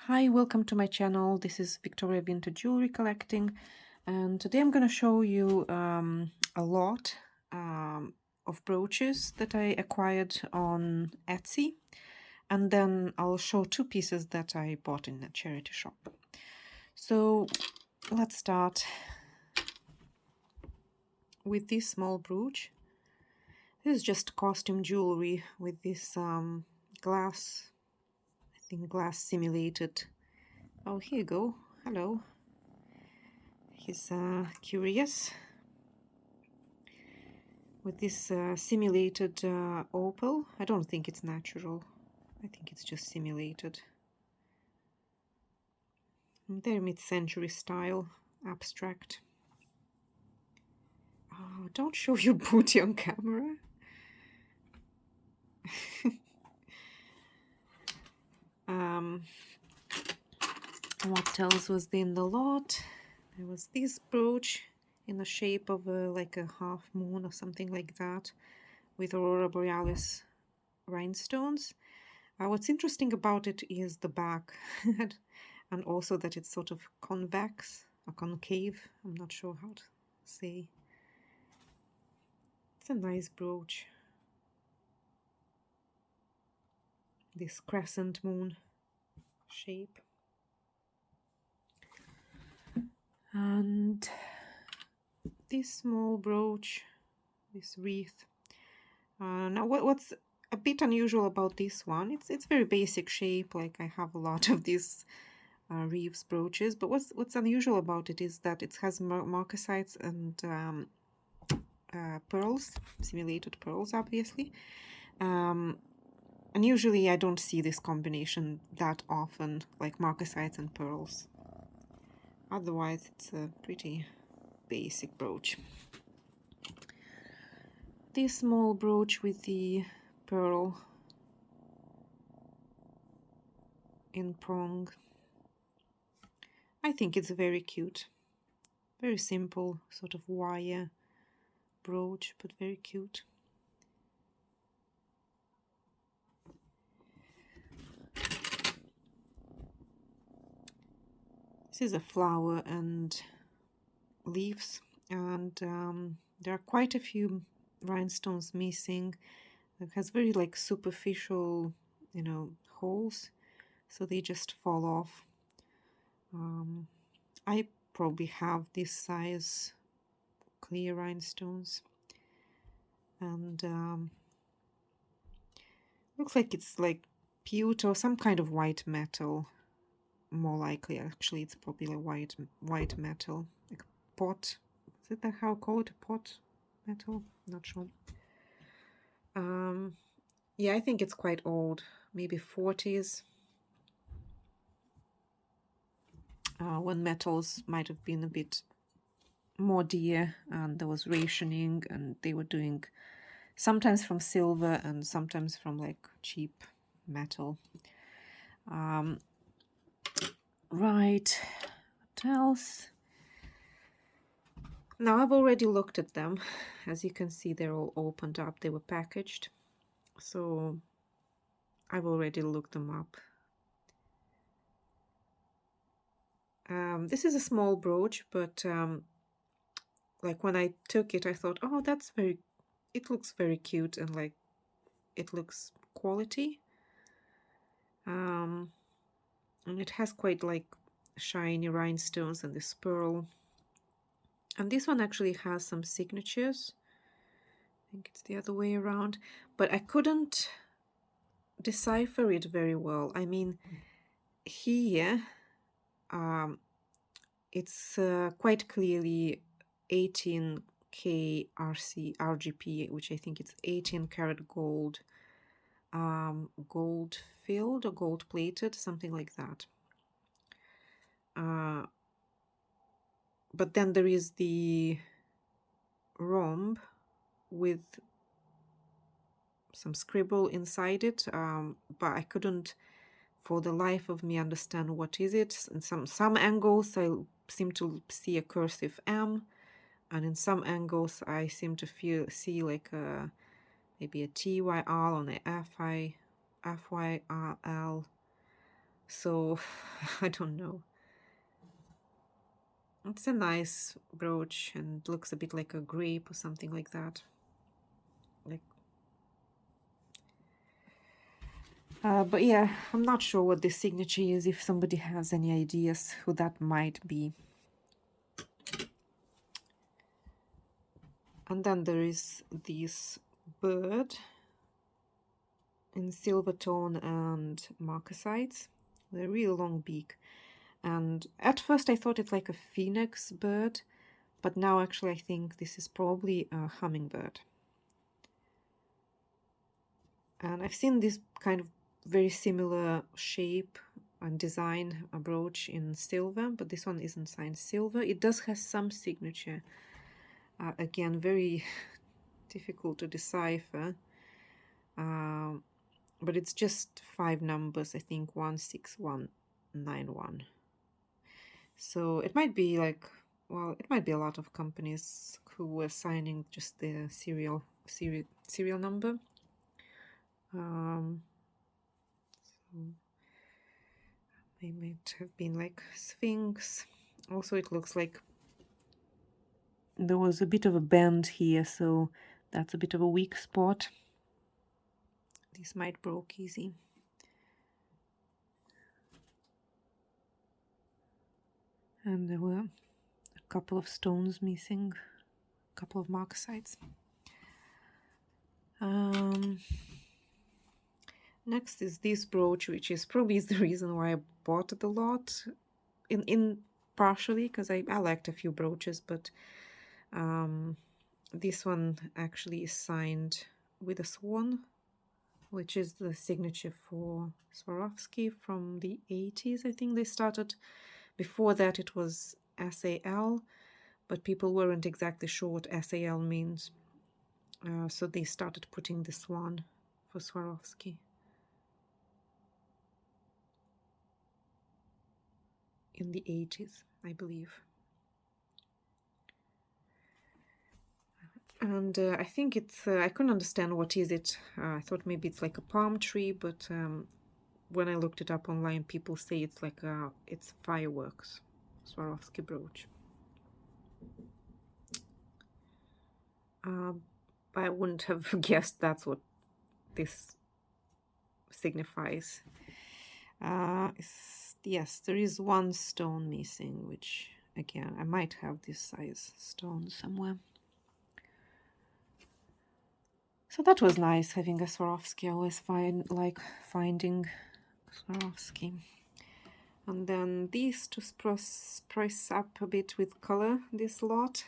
Hi, welcome to my channel. This is Victoria Vintage Jewelry Collecting, and today I'm going to show you a lot of brooches that I acquired on Etsy, and then I'll show two pieces that I bought in a charity shop. So let's start with this small brooch. This is just costume jewelry with this glass, I think glass simulated. Oh, here you go. Hello. He's curious. With this simulated opal. I don't think it's natural. I think it's just simulated. They're mid-century style, abstract. Oh, don't show your booty on camera. What else was in the lot? There was this brooch in the shape of like a half moon or something like that, with aurora borealis rhinestones. What's interesting about it is the back, and also that it's sort of convex or concave. I'm not sure how to say. It's a nice brooch. This crescent moon shape. And this small brooch, this wreath. Now what's a bit unusual about this one, it's very basic shape, like I have a lot of these wreaths brooches, but what's unusual about it is that it has marcasites and pearls, simulated pearls, obviously. And usually I don't see this combination that often, like marcasites and pearls. Otherwise, it's a pretty basic brooch. This small brooch with the pearl in prong. I think it's very cute. Very simple, sort of wire brooch, but very cute. This is a flower and leaves, and there are quite a few rhinestones missing. It has very like superficial, holes, so they just fall off. I probably have this size clear rhinestones, and looks like it's like pewter or some kind of white metal. More likely, actually, it's probably a white metal, like pot. Is that how I call it? A pot metal? Not sure. Yeah, I think it's quite old, maybe 40s. When metals might have been a bit more dear, and there was rationing, and they were doing sometimes from silver and sometimes from like cheap metal. Right, what else? Now I've already looked at them. As you can see, they're all opened up. They were packaged, so I've already looked them up. This is a small brooch, but like when I took it, I thought, oh, it looks very cute, and like it looks quality. And it has quite like shiny rhinestones and this pearl. And this one actually has some signatures. I think it's the other way around, but I couldn't decipher it very well. I mean, here it's quite clearly 18K RGP, which I think it's 18 karat gold, gold filled or gold plated, something like that. But then there is the rhomb with some scribble inside it, but I couldn't for the life of me understand what is it. In some angles I seem to see a cursive M, and in some angles I seem to see like maybe a TYR on a FYRL. So I don't know. It's a nice brooch and looks a bit like a grape or something like that. Like, but yeah, I'm not sure what this signature is. If somebody has any ideas who that might be. And then there is this bird in silver tone and marcasites with a really long beak. And at first I thought it's like a phoenix bird, but now actually I think this is probably a hummingbird. And I've seen this kind of very similar shape and design brooch in silver, but this one isn't signed silver. It does have some signature. Again, very difficult to decipher. But it's just 5 numbers, I think 16191. So it might be like, well, it might be a lot of companies who were signing just the serial number. So they might have been like Sphinx. Also, it looks like there was a bit of a bend here, so that's a bit of a weak spot. This might broke easy. And there were a couple of stones missing, a couple of marcasites. Next is this brooch, which is probably the reason why I bought it a lot. In partially because I liked a few brooches, but this one actually is signed with a swan, which is the signature for Swarovski from the 80s. I think they started. Before that it was SAL, but people weren't exactly sure what SAL means. So they started putting the swan for Swarovski. In the 80s, I believe. And I think it's, I couldn't understand what is it. I thought maybe it's like a palm tree, but when I looked it up online, people say it's like it's fireworks, Swarovski brooch. I wouldn't have guessed that's what this signifies. Yes, there is one stone missing, which again, I might have this size stone somewhere. So that was nice having a Swarovski. I always like finding Swarovski. And then these to spice up a bit with color, this lot.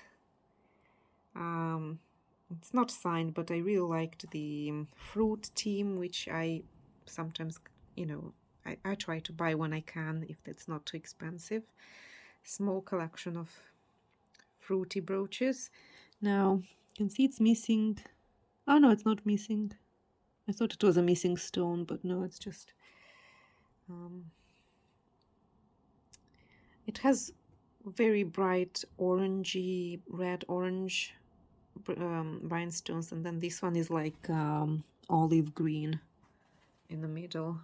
It's not signed, but I really liked the fruit theme, which I sometimes, I try to buy when I can, if it's not too expensive. Small collection of fruity brooches. Now, you can see it's missing. Oh no, it's not missing. I thought it was a missing stone, but no, it's just... it has very bright orangey, red-orange rhinestones, and then this one is like olive green in the middle.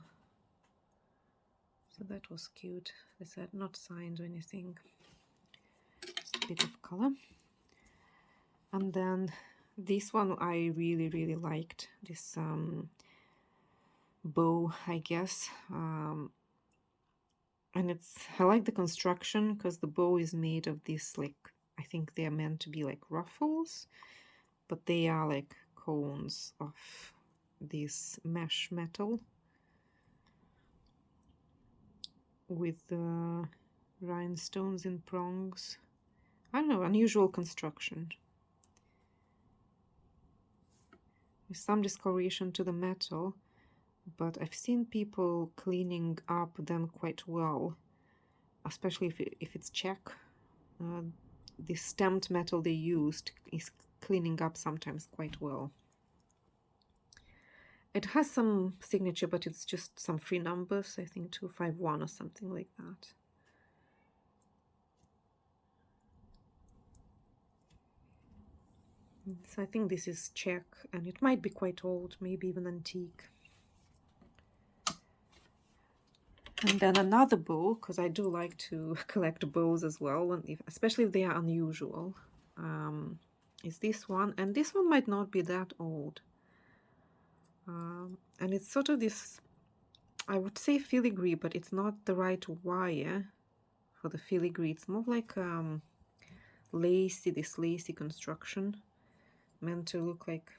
So that was cute. As I said, not signed or anything. Just a bit of color. And then this one I really, really liked. This bow, I guess. And I like the construction because the bow is made of this, like, I think they are meant to be like ruffles, but they are like cones of this mesh metal with rhinestones in prongs. I don't know, unusual construction. With some discoloration to the metal, but I've seen people cleaning up them quite well, especially if it's Czech. The stamped metal they used is cleaning up sometimes quite well. It has some signature, but it's just some free numbers, I think 251 or something like that. So I think this is Czech, and it might be quite old, maybe even antique. And then another bow, because I do like to collect bows as well, especially if they are unusual, is this one. And this one might not be that old. And it's sort of this, I would say filigree, but it's not the right wire for the filigree. It's more like this lacy construction, meant to look like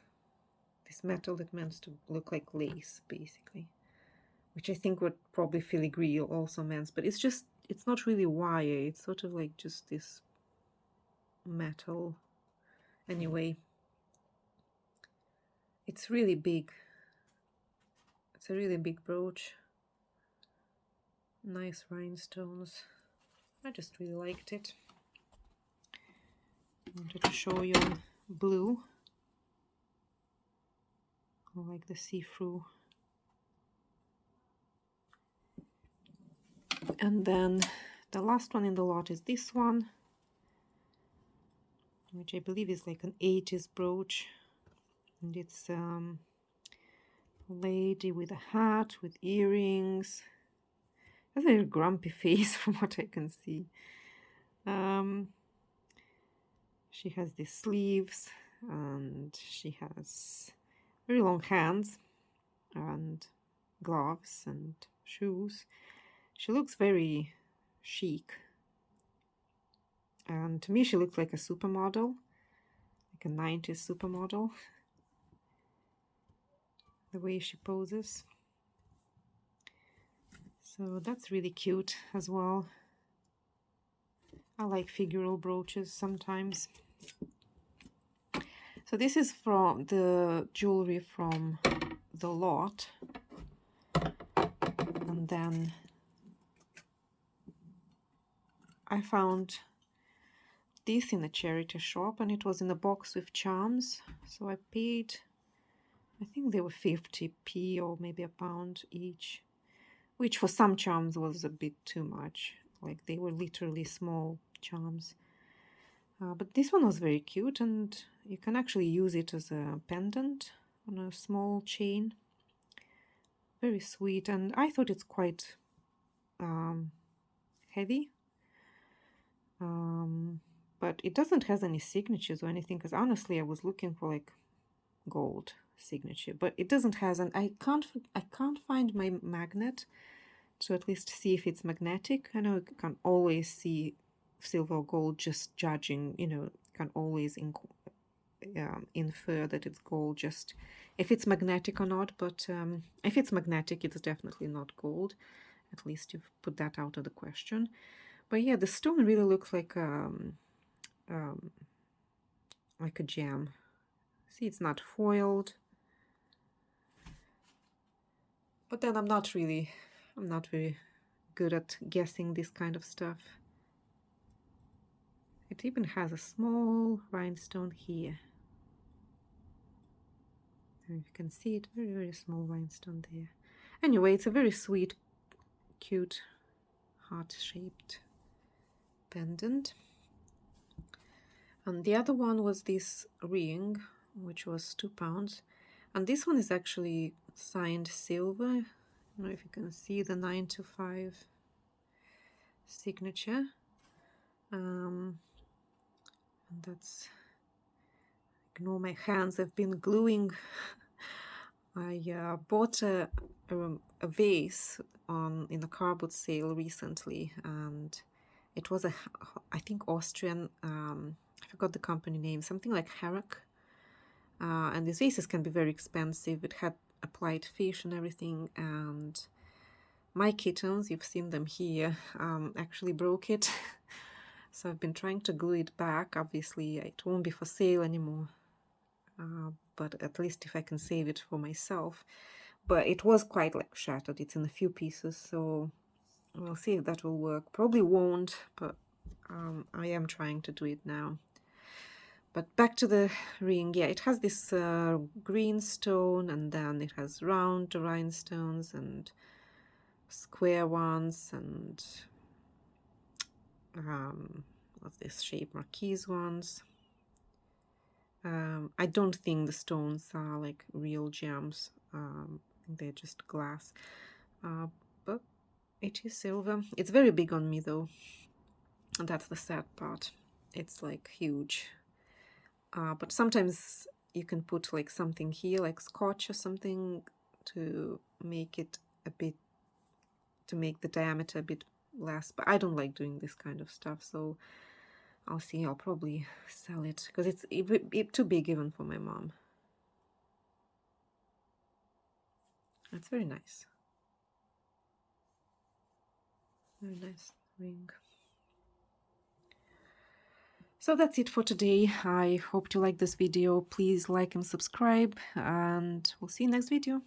this metal that meant to look like lace, basically, which I think what probably filigree also means, but it's not really wire, it's sort of like just this metal. Anyway, it's really big. It's a really big brooch. Nice rhinestones. I just really liked it. I wanted to show you blue. I like the see-through. And then the last one in the lot is this one, which I believe is like an 80s brooch. And it's a lady with a hat, with earrings. Has a very grumpy face from what I can see. She has these sleeves, and she has very long hands and gloves and shoes. She looks very chic, and to me she looks like a supermodel, like a 90s supermodel, the way she poses. So that's really cute as well. I like figural brooches sometimes. So this is from the jewelry from the lot. And then I found this in a charity shop, and it was in a box with charms. So I paid, I think they were 50p or maybe a pound each, which for some charms was a bit too much. Like they were literally small charms. But this one was very cute, and you can actually use it as a pendant on a small chain. Very sweet, and I thought it's quite heavy. But it doesn't have any signatures or anything, because honestly I was looking for like gold signature, but it doesn't have, and I can't find my magnet to at least see if it's magnetic. I know you can always see silver or gold just judging, can always infer that it's gold just if it's magnetic or not, but if it's magnetic it's definitely not gold. At least you've put that out of the question. But yeah, the stone really looks like a gem. See, it's not foiled, but then I'm not very good at guessing this kind of stuff. It even has a small rhinestone here. And you can see it, very, very small rhinestone there. Anyway, it's a very sweet, cute, heart-shaped pendant. And the other one was this ring, which was £2. And this one is actually signed silver. I don't know if you can see the 925 signature. And that's, ignore my hands, I've been gluing. I bought a vase in a car boot sale recently, and it was I think Austrian, I forgot the company name, something like Harak. And these vases can be very expensive. It had applied fish and everything, and my kittens, you've seen them here, actually broke it. So I've been trying to glue it back. Obviously it won't be for sale anymore, but at least if I can save it for myself. But it was quite like shattered. It's in a few pieces, so we'll see if that will work. Probably won't, but I am trying to do it now. But back to the ring. Yeah, it has this green stone, and then it has round rhinestones and square ones, and what's this shape, marquise ones. I don't think the stones are like real gems. They're just glass. But it pretty silver. It's very big on me though, and that's the sad part. It's like huge. But sometimes you can put like something here, like scotch or something, to make it a bit, to make the diameter a bit less. But I don't like doing this kind of stuff, so I'll see. I'll probably sell it because it's too big even for my mom. It's very nice. Very nice ring. So that's it for today. I hope you like this video. Please like and subscribe, and we'll see you next video.